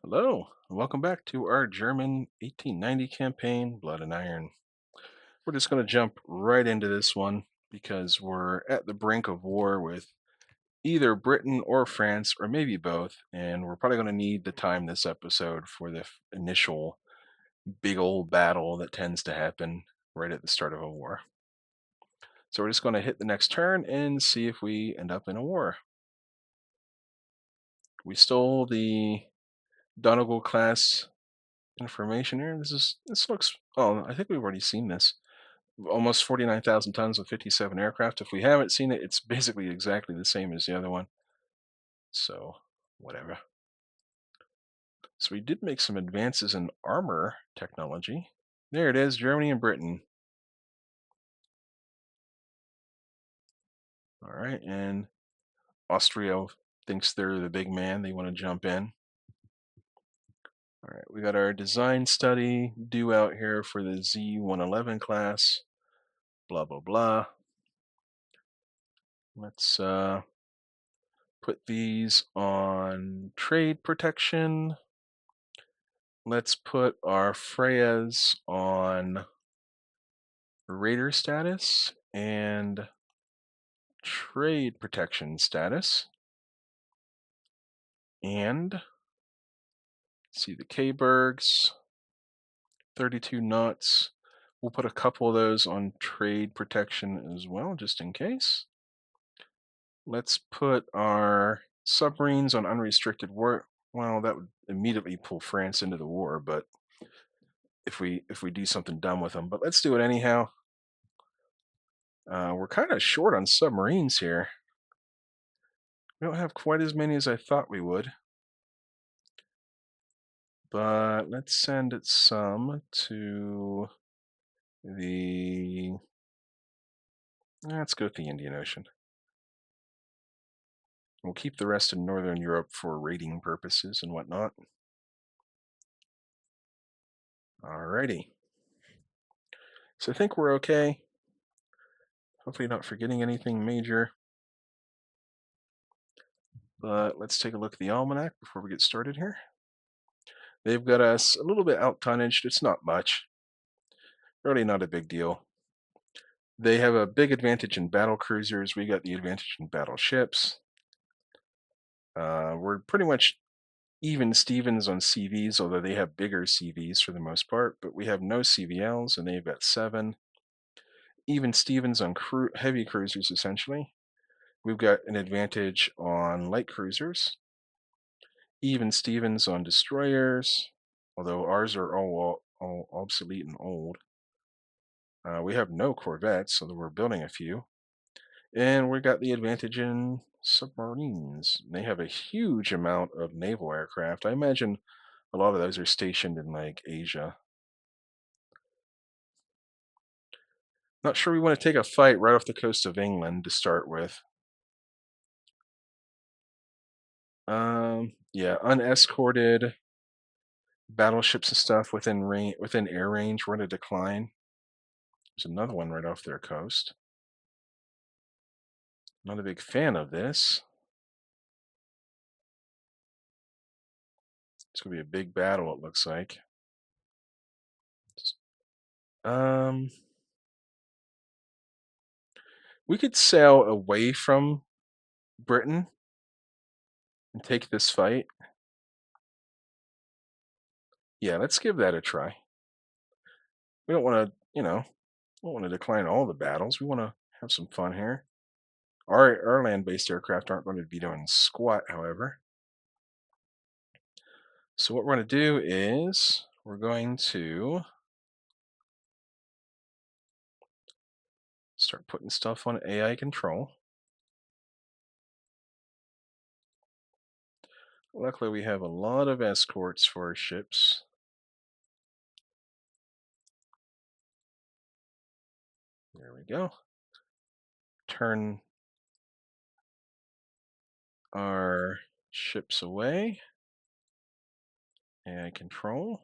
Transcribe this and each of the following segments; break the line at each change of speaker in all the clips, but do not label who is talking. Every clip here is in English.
Hello, and welcome back to our German 1890 campaign, Blood and Iron. We're just going to jump right into this one because we're at the brink of war with either Britain or France, or maybe both, and we're probably going to need the time this episode for the initial big old battle that tends to happen right at the start of a war. So we're just going to hit the next turn and see if we end up in a war. We stole the Donegal class information here. This looks. Oh, I think we've already seen this. Almost 49,000 tons with 57 aircraft. If we haven't seen it, it's basically exactly the same as the other one. So, whatever. So we did make some advances in armor technology. There it is, Germany and Britain. All right, and Austria thinks they're the big man. They want to jump in. All right, we got our design study due out here for the Z111 class. Blah, blah, blah. Let's put these on trade protection. Let's put our Freyas on raider status and trade protection status. And see the K-Bergs, 32 knots. We'll put a couple of those on trade protection as well, just in case. Let's put our submarines on unrestricted war. Well, that would immediately pull France into the war, but if we do something dumb with them, but let's do it anyhow. We're kind of short on submarines here. We don't have quite as many as I thought we would. But let's send it some to the... Let's go with the Indian Ocean. We'll keep the rest in Northern Europe for raiding purposes and whatnot. Alrighty. So I think we're okay. Hopefully not forgetting anything major. But let's take a look at the almanac before we get started here. They've got us a little bit out tonnaged. It's not much. Really not a big deal. They have a big advantage in battle cruisers. We got the advantage in battleships. We're pretty much even Stevens on CVs, although they have bigger CVs for the most part, but we have no CVLs and they've got 7. Even Stevens on heavy cruisers, essentially. We've got an advantage on light cruisers. Even Stevens on destroyers, although ours are all obsolete and old. We have no corvettes, so we're building a few. And we got the advantage in submarines. They have a huge amount of naval aircraft. I imagine a lot of those are stationed in like Asia. Not sure we want to take a fight right off the coast of England to start with. Yeah, unescorted battleships and stuff within air range. We're going to decline. There's another one right off their coast. Not a big fan of this. It's going to be a big battle, it looks like. Um, we could sail away from Britain and take this fight. Yeah, let's give that a try. We don't want to, don't want to decline all the battles. We want to have some fun here. Our land-based aircraft aren't going to be doing squat, however. So what we're going to do is we're going to start putting stuff on AI control. Luckily, we have a lot of escorts for our ships. There we go. Turn our ships away. AI control.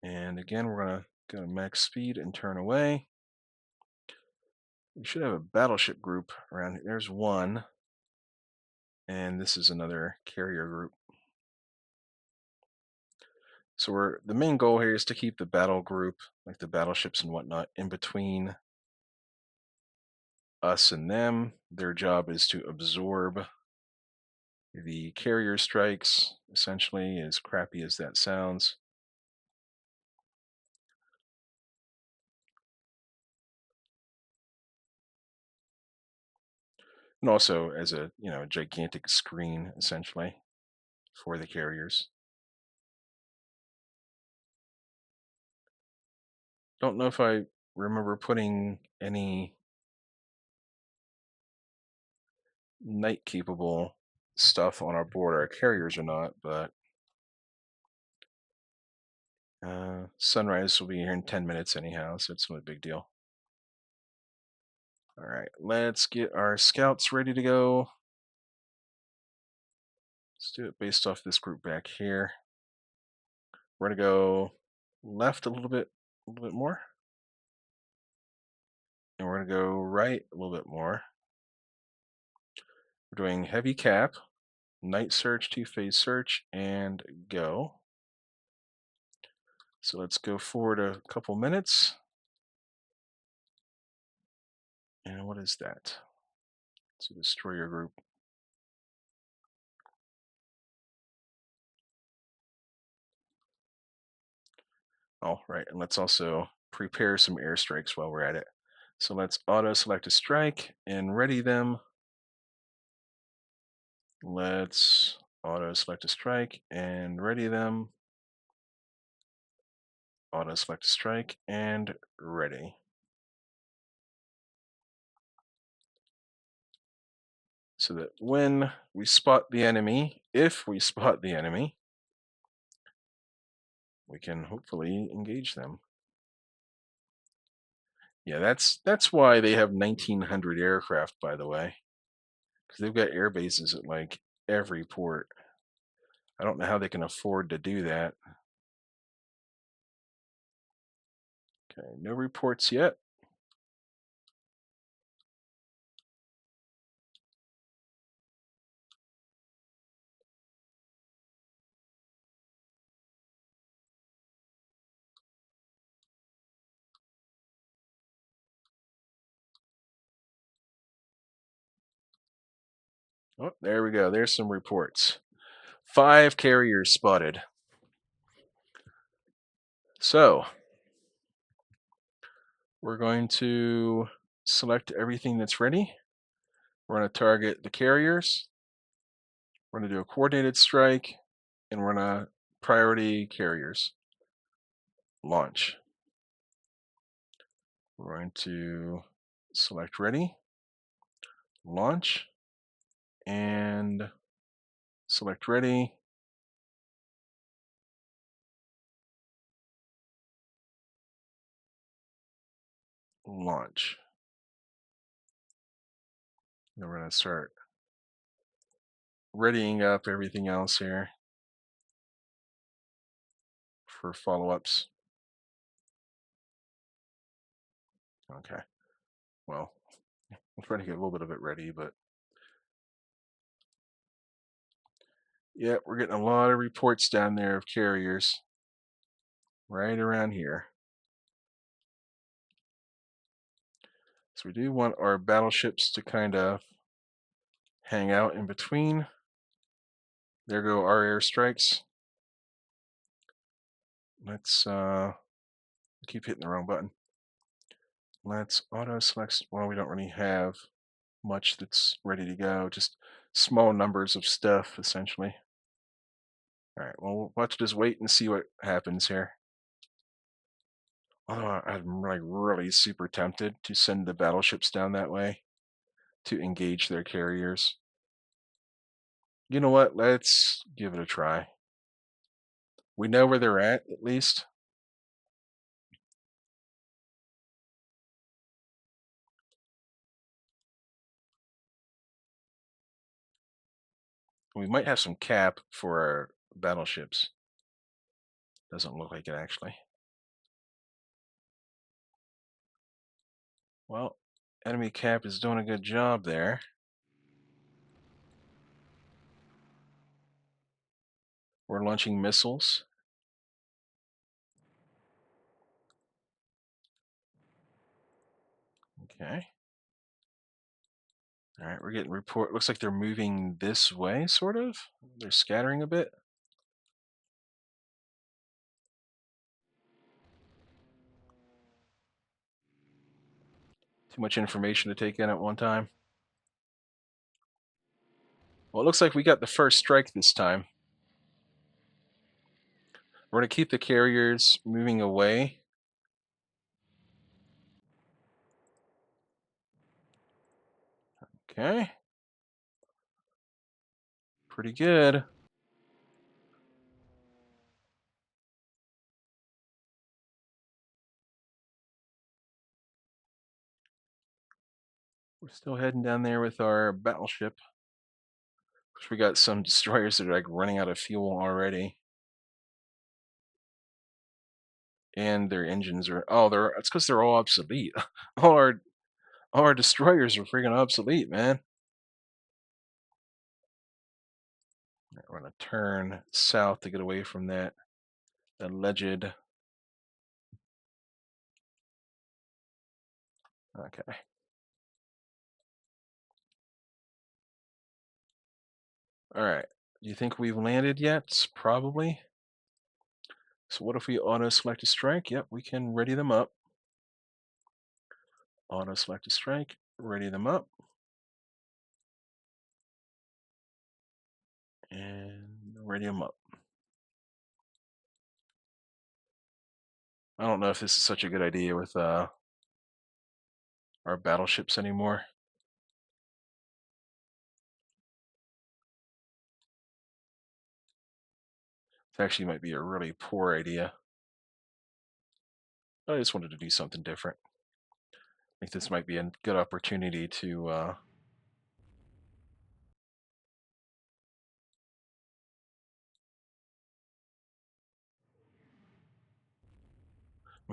And again, we're going to Go to max speed and turn away. We should have a battleship group around here. There's one. And this is another carrier group. So the main goal here is to keep the battle group, like the battleships and whatnot, in between us and them. Their job is to absorb the carrier strikes, essentially, as crappy as that sounds. And also as a gigantic screen, essentially, for the carriers. Don't know if I remember putting any night capable stuff on our board, our carriers or not, but sunrise will be here in 10 minutes anyhow, so it's not a big deal. All right, let's get our scouts ready to go. Let's do it based off this group back here. We're gonna go left a little bit more. And we're gonna go right a little bit more. We're doing heavy cap, night search, two-phase search, and go. So let's go forward a couple minutes. And what is that? It's a destroyer group. Oh, right, and let's also prepare some airstrikes while we're at it. So let's auto select a strike and ready them. Let's auto select a strike and ready them. Auto select a strike and ready. So that when we spot the enemy, if we spot the enemy, we can hopefully engage them. Yeah, that's why they have 1,900 aircraft, by the way, because they've got air bases at like every port. I don't know how they can afford to do that. Okay, no reports yet. Oh, there we go. There's some reports. 5 carriers spotted. So we're going to select everything that's ready. We're going to target the carriers. We're going to do a coordinated strike, and we're going to priority carriers. Launch. We're going to select ready, launch, and select ready. Launch. Then we're going to start readying up everything else here for follow-ups. Okay. Well, I'm trying to get a little bit of it ready, but yeah, we're getting a lot of reports down there of carriers right around here. So we do want our battleships to kind of hang out in between. There go our airstrikes. Let's keep hitting the wrong button. Let's auto select. Well, we don't really have much that's ready to go, just small numbers of stuff essentially. All right, well, let's just wait and see what happens here. Although I'm like really super tempted to send the battleships down that way to engage their carriers. You know what? Let's give it a try. We know where they're at least. We might have some cap for our battleships. Doesn't look like it actually. Well, enemy cap is doing a good job there. We're launching missiles. Okay. All right, we're getting report. Looks like they're moving this way, sort of. They're scattering a bit. Too much information to take in at one time. Well, it looks like we got the first strike this time. We're going to keep the carriers moving away. Okay. Pretty good. We're still heading down there with our battleship. We got some destroyers that are like running out of fuel already. And their engines are it's because they're all obsolete. all our all our destroyers are freaking obsolete, man. We're gonna turn south to get away from that alleged. Okay. All right. Do you think we've landed yet? Probably. So what if we auto select a strike? Yep, we can ready them up. Auto select a strike, ready them up. And ready them up. I don't know if this is such a good idea with our battleships anymore. It actually might be a really poor idea. I just wanted to do something different. I think this might be a good opportunity to I'm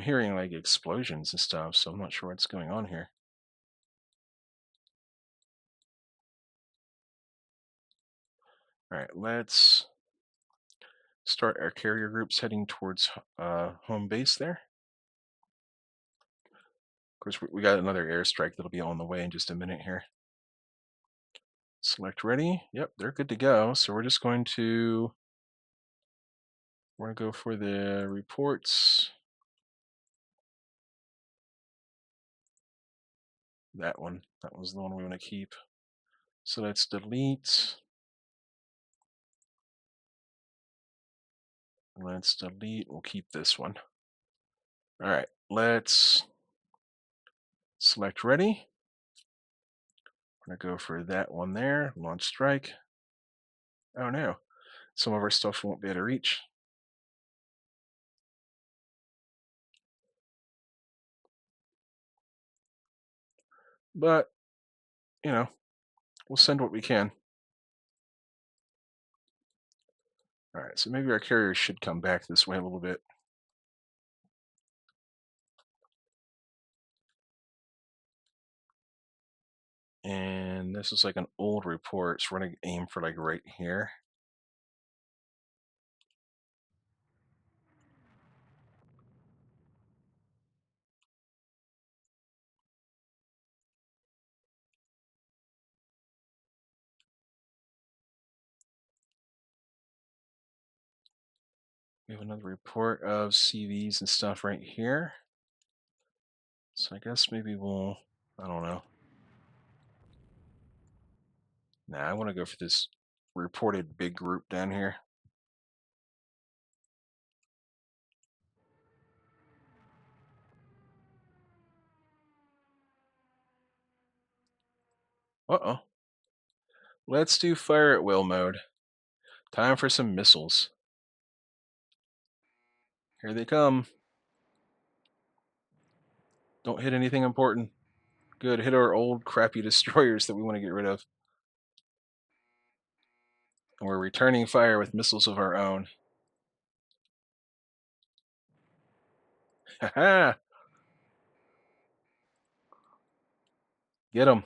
hearing like explosions and stuff, so I'm not sure what's going on here. All right, let's start our carrier groups heading towards home base there. Of course, we got another airstrike that'll be on the way in just a minute here. Select ready. Yep, they're good to go. So we're just going to go for the reports. That one. That was the one we want to keep. So let's delete. Let's delete. We'll keep this one. All right, let's select ready. We're going to go for that one there. Launch strike. Oh no, some of our stuff won't be able to reach. But, you know, we'll send what we can. All right, so maybe our carriers should come back this way a little bit. And this is like an old report, so we're going to aim for like right here. We have another report of CVs and stuff right here. So I guess maybe we'll, I don't know. Nah, I want to go for this reported big group down here. Uh-oh. Let's do fire at will mode. Time for some missiles. Here they come. Don't hit anything important. Good, hit our old crappy destroyers that we want to get rid of. And we're returning fire with missiles of our own. Haha! Get them.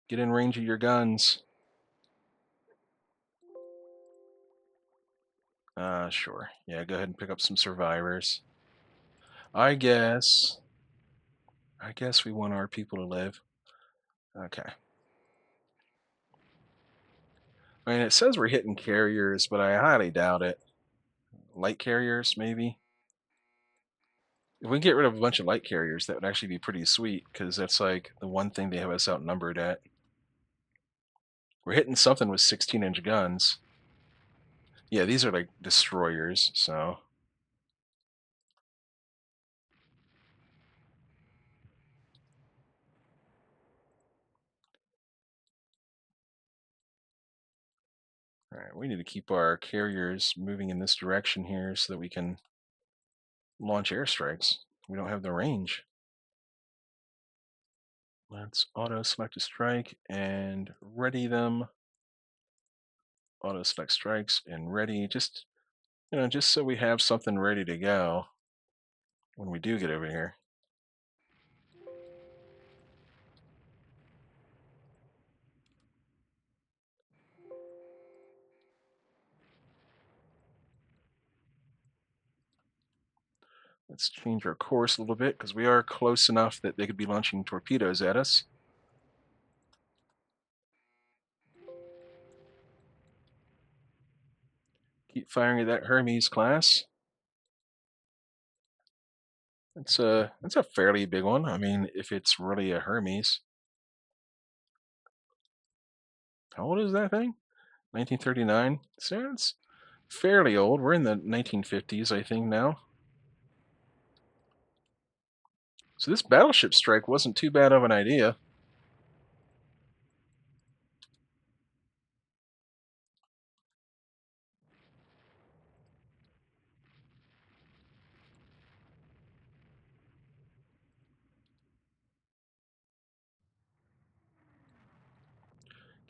Get in range of your guns. Sure. Yeah, go ahead and pick up some survivors. I guess. I guess we want our people to live. Okay. I mean, it says we're hitting carriers, but I highly doubt it. Light carriers, maybe? If we can get rid of a bunch of light carriers, that would actually be pretty sweet, because that's like the one thing they have us outnumbered at. We're hitting something with 16-inch guns. Yeah, these are like destroyers, so. Alright, we need to keep our carriers moving in this direction here so that we can launch airstrikes. We don't have the range. Let's auto select a strike and ready them. Auto select strikes and ready. Just just so we have something ready to go when we do get over here. Let's change our course a little bit because we are close enough that they could be launching torpedoes at us. Keep firing at that Hermes class. That's a fairly big one. I mean, if it's really a Hermes. How old is that thing? 1939. So it's fairly old. We're in the 1950s, I think, now. So this battleship strike wasn't too bad of an idea.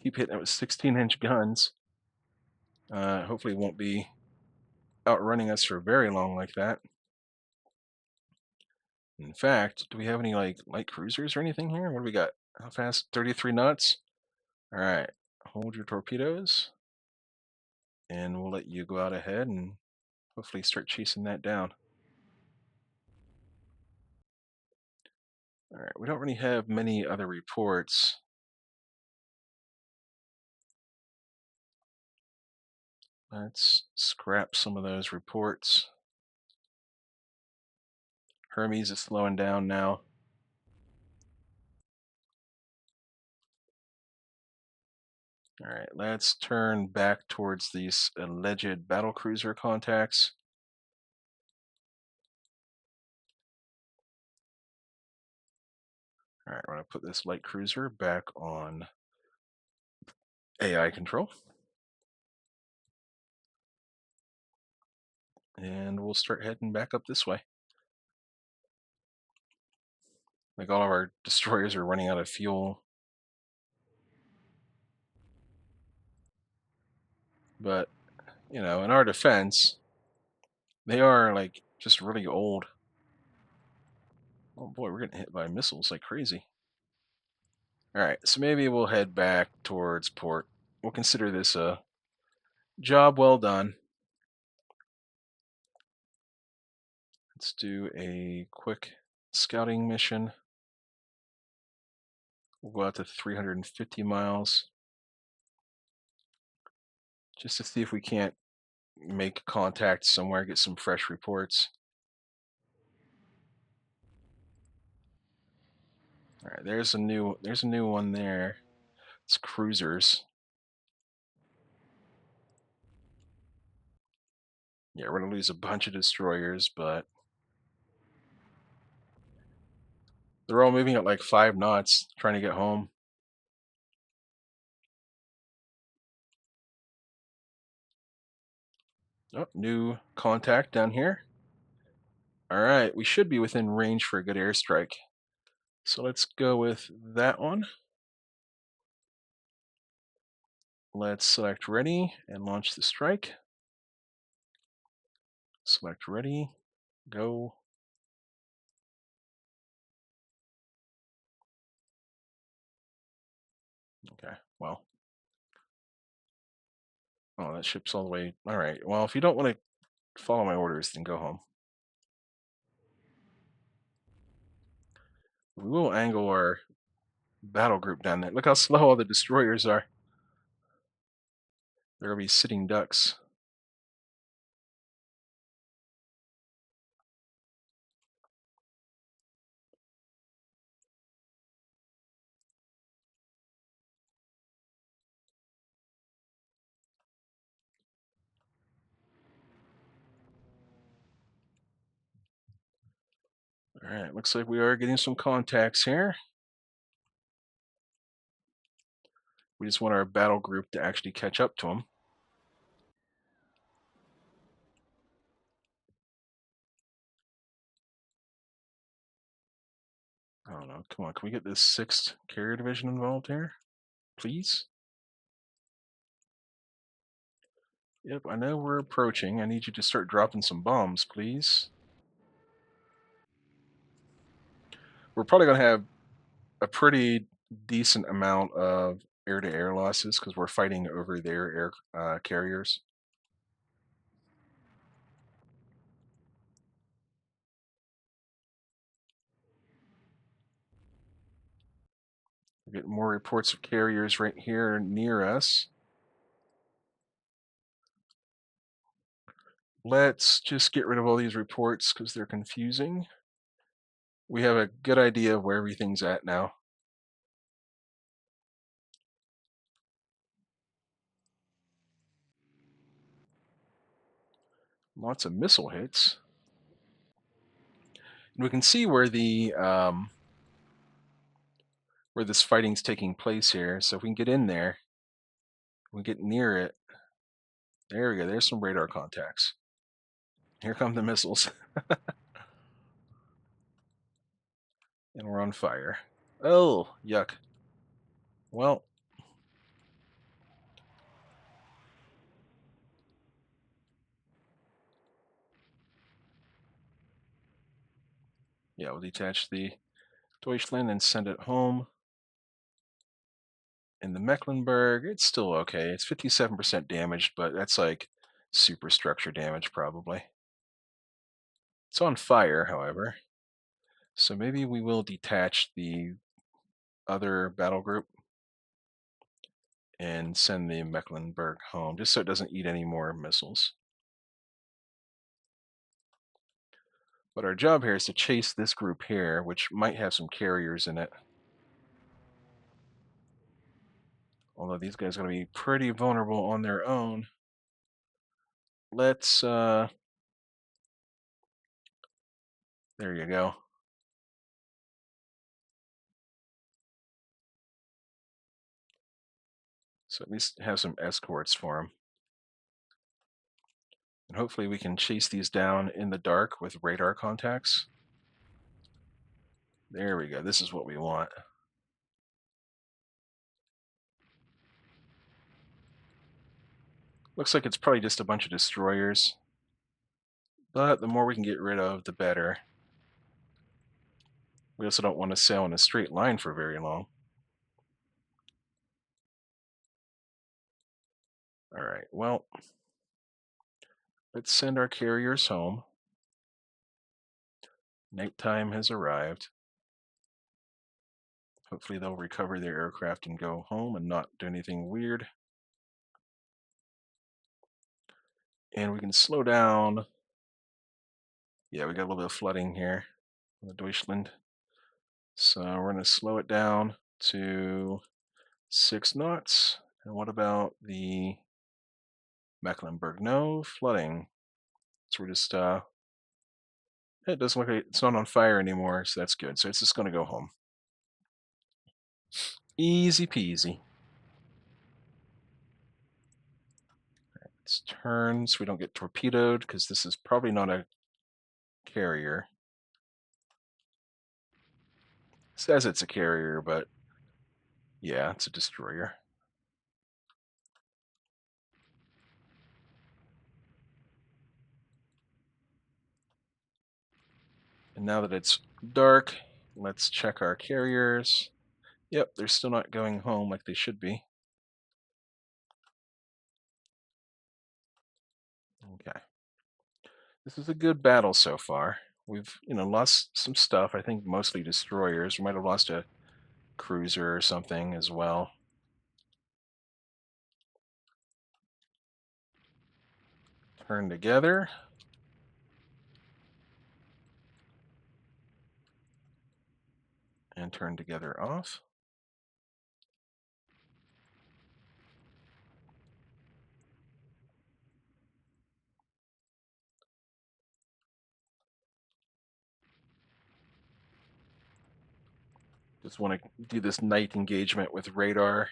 Keep hitting it with 16-inch guns. Hopefully, it won't be outrunning us for very long like that. In fact, do we have any like light cruisers or anything here? What do we got? How fast? 33 knots. All right, hold your torpedoes, and we'll let you go out ahead and hopefully start chasing that down. All right, we don't really have many other reports. Let's scrap some of those reports. Hermes is slowing down now. All right, let's turn back towards these alleged battlecruiser contacts. All right, we're going to put this light cruiser back on AI control. And we'll start heading back up this way. Like all of our destroyers are running out of fuel. But, in our defense, they are like just really old. Oh boy, we're getting hit by missiles like crazy. Alright, so maybe we'll head back towards port. We'll consider this a job well done. Let's do a quick scouting mission. We'll go out to 350 miles just to see if we can't make contact somewhere, get some fresh reports. All right, there's a new one there. It's cruisers. Yeah, we're gonna lose a bunch of destroyers, but they're all moving at like 5 knots, trying to get home. Oh, new contact down here. All right, we should be within range for a good airstrike. So let's go with that one. Let's select ready and launch the strike. Select ready, go. Okay, well. Oh, that ship's all the way. All right. Well, if you don't want to follow my orders, then go home. We will angle our battle group down there. Look how slow all the destroyers are. They're going to be sitting ducks. All right, looks like we are getting some contacts here. We just want our battle group to actually catch up to them. I don't know. Come on, can we get this 6th carrier division involved here? Please? Yep, I know we're approaching. I need you to start dropping some bombs, please. We're probably going to have a pretty decent amount of air-to-air losses because we're fighting over their air carriers. We're getting more reports of carriers right here near us. Let's just get rid of all these reports because they're confusing. We have a good idea of where everything's at now. Lots of missile hits. And we can see where the where this fighting's taking place here. So if we can get in there, we get near it. There we go. There's some radar contacts. Here come the missiles. And we're on fire. Oh, yuck. Well, yeah, we'll detach the Deutschland and send it home. In the Mecklenburg, it's still okay. It's 57% damaged, but that's like superstructure damage probably. It's on fire, however. So maybe we will detach the other battle group and send the Mecklenburg home, just so it doesn't eat any more missiles. But our job here is to chase this group here, which might have some carriers in it. Although these guys are going to be pretty vulnerable on their own. Let's, there you go. So at least have some escorts for them. And hopefully we can chase these down in the dark with radar contacts. There we go. This is what we want. Looks like it's probably just a bunch of destroyers. But the more we can get rid of, the better. We also don't want to sail in a straight line for very long. Alright, well, let's send our carriers home. Nighttime has arrived. Hopefully they'll recover their aircraft and go home and not do anything weird. And we can slow down. Yeah, we got a little bit of flooding here in the Deutschland. So we're going to slow it down to 6 knots. And what about the Mecklenburg? No flooding. So we're just, it doesn't look like it's not on fire anymore, so that's good. So it's just going to go home. Easy peasy. Let's turn so we don't get torpedoed, because this is probably not a carrier. It says it's a carrier, but yeah, it's a destroyer. And now that it's dark, let's check our carriers. Yep, they're still not going home like they should be. Okay. This is a good battle so far. We've, lost some stuff. I think mostly destroyers. We might have lost a cruiser or something as well. Turn together. And turn together off. Just want to do this night engagement with radar.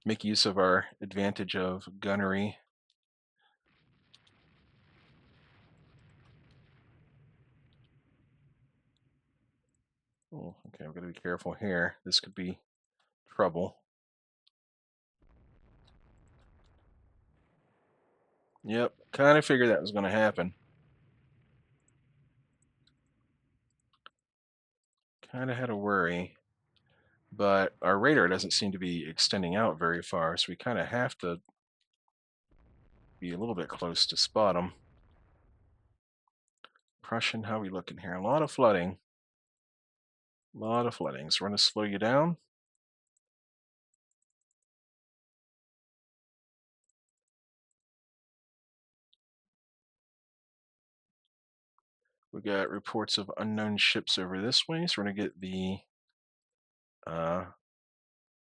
Make use of our advantage of gunnery. Oh, okay, I'm going to be careful here. This could be trouble. Yep, kind of figured that was going to happen. Kind of had a worry. But our radar doesn't seem to be extending out very far, so we kind of have to be a little bit close to spot them. Prussian, how are we looking here? A lot of flooding. A lot of flooding. So we're going to slow you down. We got reports of unknown ships over this way, so we're going to get the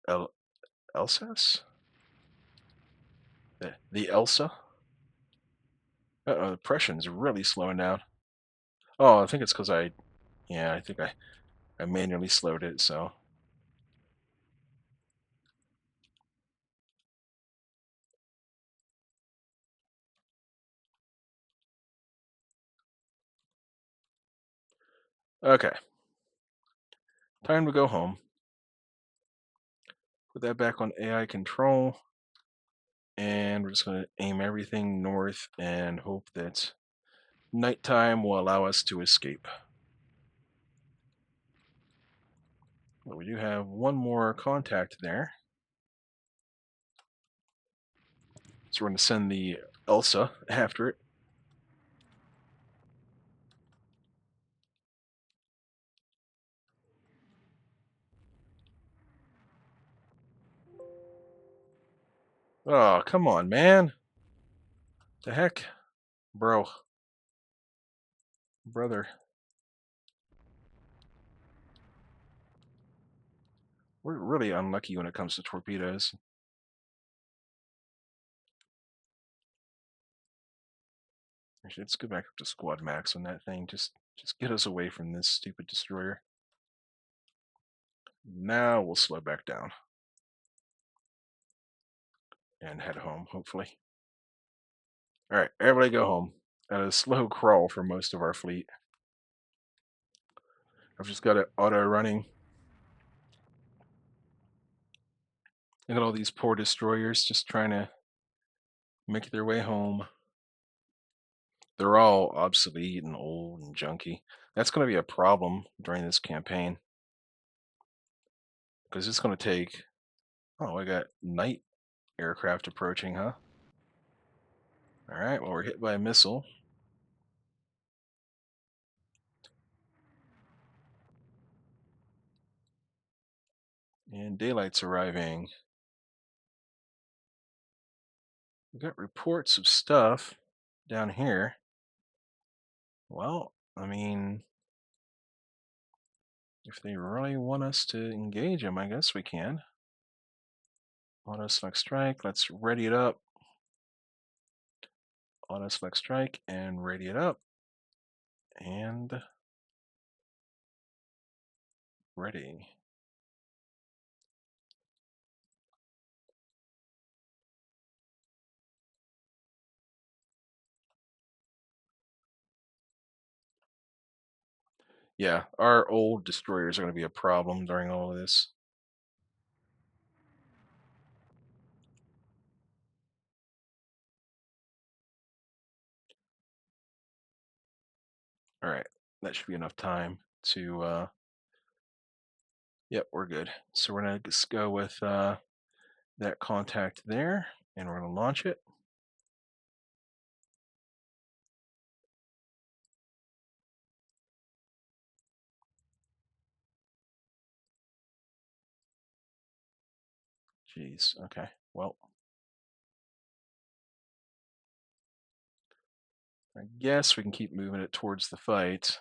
El Elsas? The Elsa? Uh-oh, the Prussian's really slowing down. Oh, I think it's because I think I manually slowed it, so. Okay. Time to go home. Put that back on AI control. And we're just going to aim everything north and hope that nighttime will allow us to escape. But we do have one more contact there. So we're going to send the Elsa after it. Oh, come on, man. The heck? Bro. Brother. We're really unlucky when it comes to torpedoes. Actually, let's go back up to squad max on that thing. Just get us away from this stupid destroyer. Now we'll slow back down. And head home, hopefully. Alright, everybody go home. At a slow crawl for most of our fleet. I've just got it auto running. Look at all these poor destroyers just trying to make their way home. They're all obsolete and old and junky. That's going to be a problem during this campaign. Because it's going to take... Oh, I got night aircraft approaching, huh? Alright, well, we're hit by a missile. And daylight's arriving. We got reports of stuff down here. Well, I mean, if they really want us to engage them, I guess we can. Auto select strike. Let's ready it up. Auto select strike and ready it up. And ready. Yeah, our old destroyers are going to be a problem during all of this. All right, that should be enough time to Yep, we're good. So we're gonna just go with that contact there, and we're gonna launch it. Jeez. Okay. Well, I guess we can keep moving it towards the fight.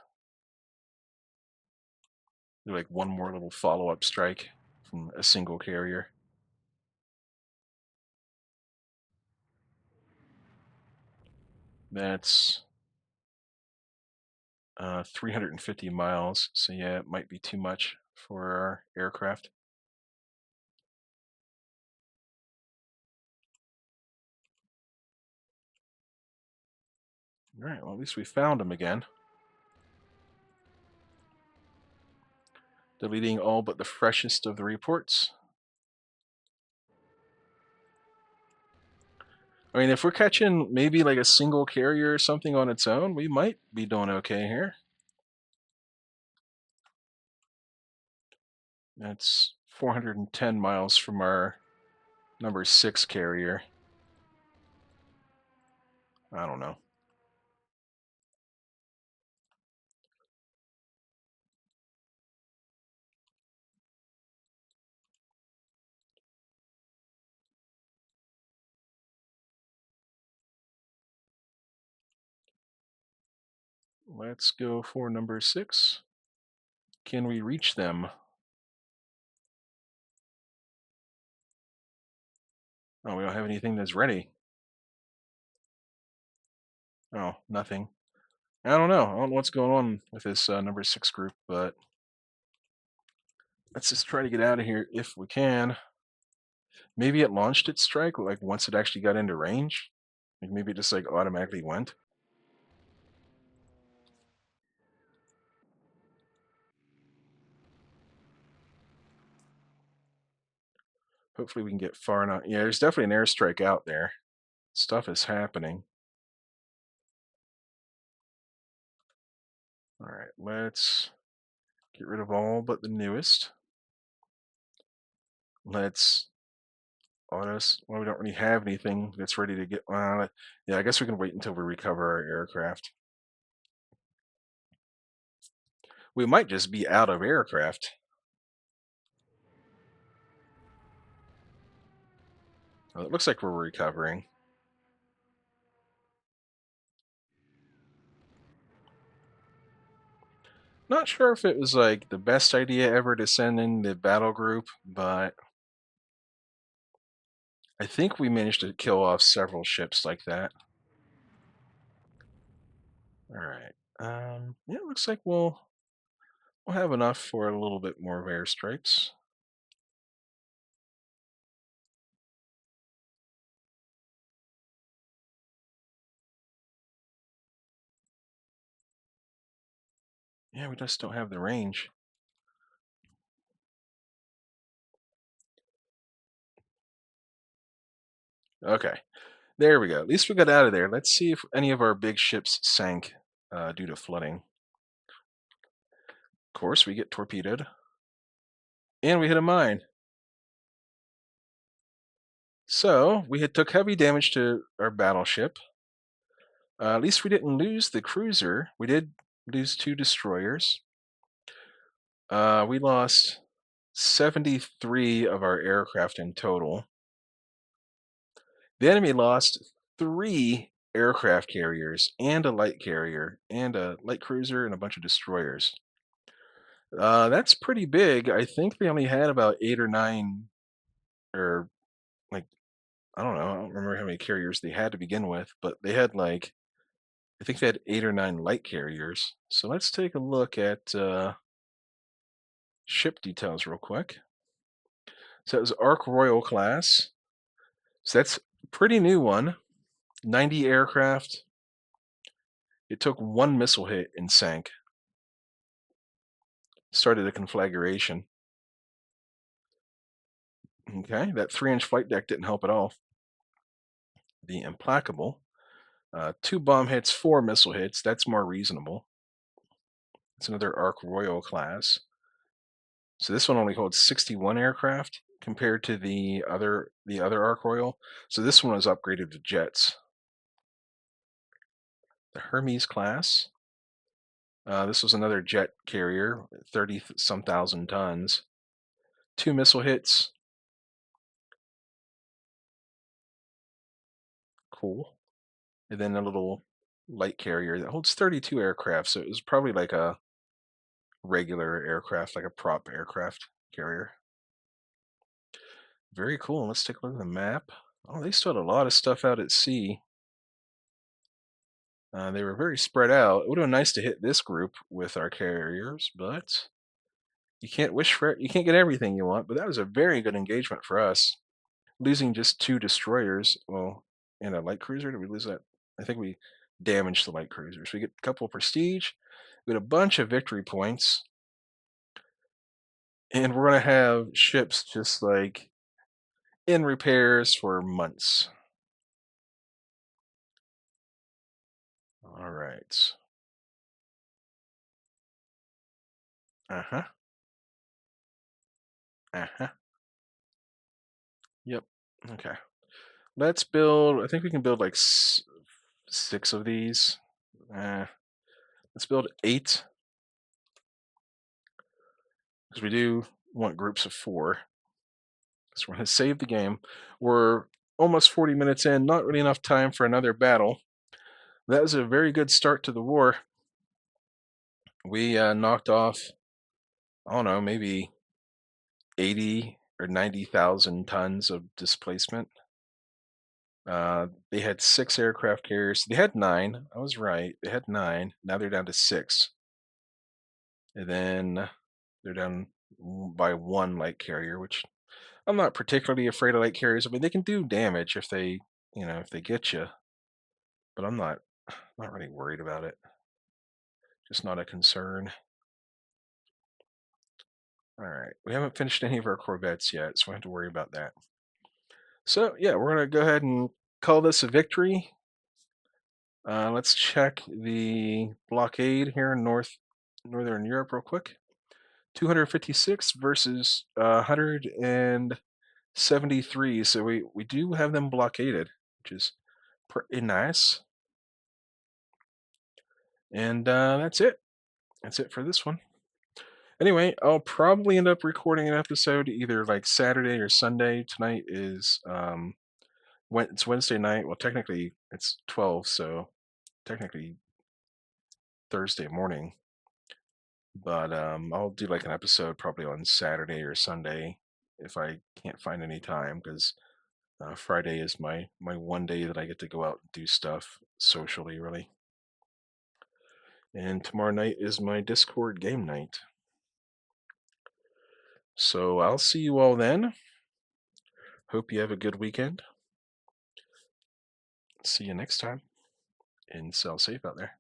Do like one more little follow-up strike from a single carrier. That's 350 miles. So yeah, it might be too much for our aircraft. All right. Well, at least we found them again. Deleting all but the freshest of the reports. I mean, if we're catching maybe like a single carrier or something on its own, we might be doing okay here. That's 410 miles from our number 6 carrier. I don't know. Let's go for number 6. Can we reach them? Oh, we don't have anything that's ready. Oh, nothing. I don't know. I don't know what's going on with this number 6 group, but let's just try to get out of here if we can. Maybe it launched its strike like once it actually got into range. Like maybe it just like automatically went. Hopefully we can get far enough. Yeah, there's definitely an airstrike out there. Stuff is happening. All right, let's get rid of all but the newest. Let's autos. Well, we don't really have anything that's ready to get. Yeah, I guess we can wait until we recover our aircraft. We might just be out of aircraft. Well, it looks like we're recovering. Not sure if it was like the best idea ever to send in the battle group, but I think we managed to kill off several ships like that. All right. Yeah, it looks like we'll have enough for a little bit more of airstrikes. Yeah, we just don't have the range. Okay, there we go. At least we got out of there. Let's see if any of our big ships sank due to flooding. Of course, we get torpedoed, and we hit a mine. So we had took heavy damage to our battleship. At least we didn't lose the cruiser. We did lose 2 destroyers. We lost 73 of our aircraft in total. The enemy lost 3 aircraft carriers and a light carrier and a light cruiser and a bunch of destroyers. That's pretty big. I think they only had about 8 or 9, or like, I don't know. I don't remember how many carriers they had to begin with, but they had like, I think they had 8 or 9 light carriers. So let's take a look at ship details real quick. So it was Ark Royal class. So that's a pretty new one. 90 aircraft. It took 1 missile hit and sank. Started a conflagration. Okay, that 3-inch flight deck didn't help at all. The Implacable. 2 bomb hits, 4 missile hits. That's more reasonable. It's another Ark Royal class. So this one only holds 61 aircraft compared to the other Ark Royal. So this one was upgraded to jets. The Hermes class. This was another jet carrier, 30 some thousand tons. 2 missile hits. Cool. And then a little light carrier that holds 32 aircraft. So it was probably like a regular aircraft, like a prop aircraft carrier. Very cool. Let's take a look at the map. Oh, they still had a lot of stuff out at sea. They were very spread out. It would have been nice to hit this group with our carriers, but you can't get everything you want. But that was a very good engagement for us. Losing just 2 destroyers, well, and a light cruiser. Did we lose that? I think we damaged the light cruisers. We get a couple of prestige. We get a bunch of victory points, and we're gonna have ships just like in repairs for months. All right. Uh huh. Uh huh. Yep. Okay. Let's build. I think we can build like 6 of these. Let's build 8 because we do want groups of 4. So we're going to save the game. We're almost 40 minutes in. Not really enough time for another battle. That was a very good start to the war. We knocked off, I don't know, maybe 80 or 90,000 tons of displacement. They had 6 aircraft carriers. They had 9. I was right. They had 9. Now they're down to 6. And then they're down by 1 light carrier, which I'm not particularly afraid of light carriers. I mean, they can do damage if they get you, but I'm not really worried about it. Just not a concern. All right, we haven't finished any of our corvettes yet, so I have to worry about that. So yeah, we're gonna go ahead and call this a victory. Let's check the blockade here in Northern Europe real quick. 256 versus 173. So we do have them blockaded, which is pretty nice. And that's it. That's it for this one. Anyway, I'll probably end up recording an episode either like Saturday or Sunday. Tonight is it's Wednesday night. Well, technically it's 12, so technically Thursday morning. But I'll do like an episode probably on Saturday or Sunday if I can't find any time because Friday is my one day that I get to go out and do stuff socially, really. And tomorrow night is my Discord game night. So I'll see you all then. Hope you have a good weekend. See you next time, and sail safe out there.